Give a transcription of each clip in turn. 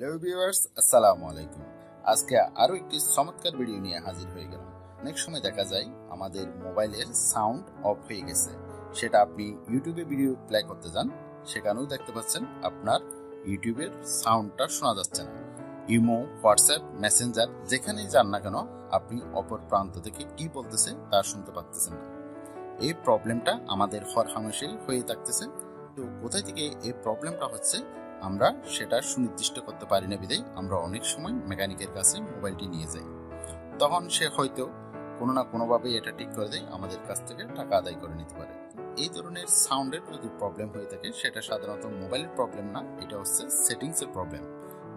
Hello viewers, আসসালামু আলাইকুম। আজকে আরো একটি চমৎকার ভিডিও নিয়ে হাজির হয়ে গেলাম। অনেক সময় দেখা যায় আমাদের মোবাইলের সাউন্ড অফ হয়ে গেছে, সেটা আপনি ইউটিউবে ভিডিও প্লে করতে যান, সেখানেও দেখতে পাচ্ছেন আপনার ইউটিউবের সাউন্ডটা শোনা যাচ্ছে না। ইমো, হোয়াটসঅ্যাপ, মেসেঞ্জার যেখানেই যান না কেন আপনি অপর প্রান্ত থেকে কি বলতেছে তা শুনতে পাচ্ছেন না। এই প্রবলেমটা আমাদের হরহামেশাই হয়ে থাকতেছে। তো কোথায় থেকে এই প্রবলেমটা হচ্ছে আমরা সেটা সুনির্দিষ্ট করতে পারি না বিধায় আমরা অনেক সময় মেকানিকের কাছে মোবাইলটি নিয়ে যাই। তখন সে হয়তো কোনো না কোনোভাবে এটা ঠিক করে দেয়, আমাদের কাছ থেকে টাকা আদায় করে নিতে পারে। এই ধরনের সাউন্ডের যদি প্রবলেম হয়ে থাকে সেটা সাধারণত মোবাইলের প্রবলেম না, এটা হচ্ছে সেটিংসের প্রবলেম।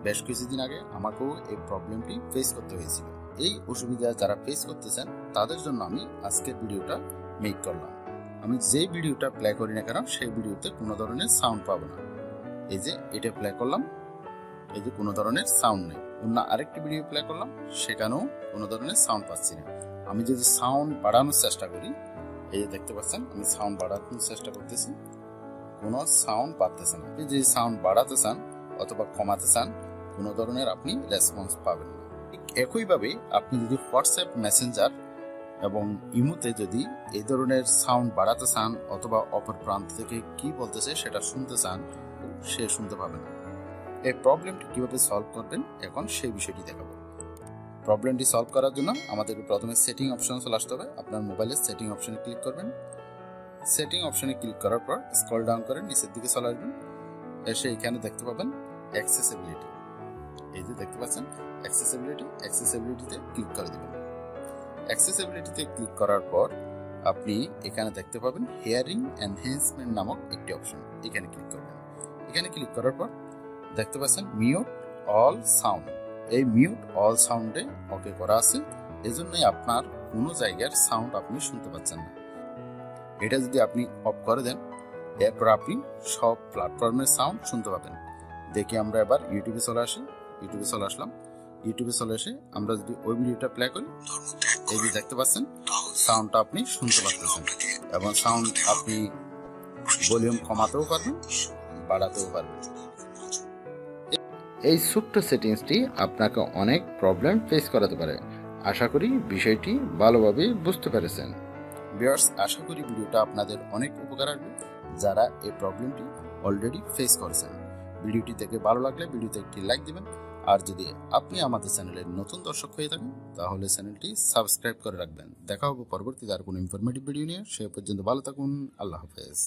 বেশ কিছুদিন আগে আমাকেও এই প্রবলেমটি ফেস করতে হয়েছিল। এই অসুবিধা যারা ফেস করতেছেন তাদের জন্য আমি আজকের ভিডিওটা মেক করলাম। আমি যে ভিডিওটা প্লে করি না কেন সেই ভিডিওতে কোনো ধরনের সাউন্ড পাবো না। এই যে এটা প্লে করলাম, এই যে কোনো ধরনের সাউন্ড নেই। অন্য আরেকটি ভিডিও প্লে করলাম, সেখানেও কোনো ধরনের সাউন্ড পাচ্ছি না। আমি যদি সাউন্ড বাড়ানোর চেষ্টা করি, এই যে দেখতে পাচ্ছেন আমি সাউন্ড বাড়ানোর চেষ্টা করতেছি, কোনো সাউন্ড পাচ্ছেন না। আপনি যদি সাউন্ড বাড়াতে চান অথবা কমাতে চান, কোনো ধরনের আপনি রেসপন্স পাবেন না। একইভাবে আপনি যদি হোয়াটসঅ্যাপ, মেসেঞ্জার এবং ইমোতে যদি এই ধরনের সাউন্ড বাড়াতে চান অথবা অপর প্রান্ত থেকে কি বলতেছে সেটা শুনতে চান, সে শুনতে পাবে না। এই প্রবলেমটি কিভাবে সলভ করবেন এখন সেই বিষয়টি দেখাবো। প্রবলেমটি সলভ করার জন্য আমাদেরকে প্রথমে সেটিং অপশনে চলে আসতে হবে। আপনার মোবাইলের সেটিং অপশনে ক্লিক করবেন। সেটিং অপশনে ক্লিক করার পর স্ক্রল ডাউন করে নিচের দিকে চলে আসবেন। এসে এখানে দেখতে পাবেন অ্যাক্সেসিবিলিটি। এই যে দেখতে পাচ্ছেন অ্যাক্সেসিবিলিটিতে ক্লিক করে দেবেন। অ্যাক্সেসিবিলিটিতে ক্লিক করার পর আপনি এখানে দেখতে পাবেন হিয়ারিং এনহ্যান্সমেন্ট নামক একটি অপশন, এখানে ক্লিক করবেন। এখানে ক্লিক করার পর দেখতে পাচ্ছেন মিউট অল সাউন্ড। এই মিউট অল সাউন্ডে ওকে করা আছে, এজন্যই আপনার কোনো জায়গার সাউন্ড আপনি শুনতে পাচ্ছেন না। এটা যদি আপনি অফ করে দেন, এরপর আপনি সব প্ল্যাটফর্মের সাউন্ড শুনতে পাবেন। দেখি আমরা এবার ইউটিউবে চলে আসি। ইউটিউবে চলে আসলাম। ইউটিউবে চলে এসে আমরা যদি ওই ভিডিওটা প্লে করি, এই যে দেখতে পাচ্ছেন সাউন্ডটা আপনি শুনতে পাচ্ছেন এবং সাউন্ড আপনি ভলিউম কমাতেও পারবেন, বাড়াতেও পারবেন। এই ছোট্ট সেটিংসটি আপনাকে অনেক প্রবলেম ফেস করাতে পারে। আশা করি বিষয়টি ভালোভাবে বুঝতে পেরেছেন। ভিউয়ার্স, আশা করি ভিডিওটা আপনাদের অনেক উপকার আসবে যারা এই প্রবলেমটি অলরেডি ফেস করেছেন। ভিডিওটি দেখে ভালো লাগলে ভিডিওতে একটি লাইক দিবেন। আর যদি আপনি আমাদের চ্যানেলের নতুন দর্শক হয়ে থাকেন তাহলে চ্যানেলটি সাবস্ক্রাইব করে রাখবেন। দেখা হবে পরবর্তীতে আর কোনো ইনফরমেটিভ ভিডিও নিয়ে। সে পর্যন্ত ভালো থাকুন। আল্লাহ হাফেজ।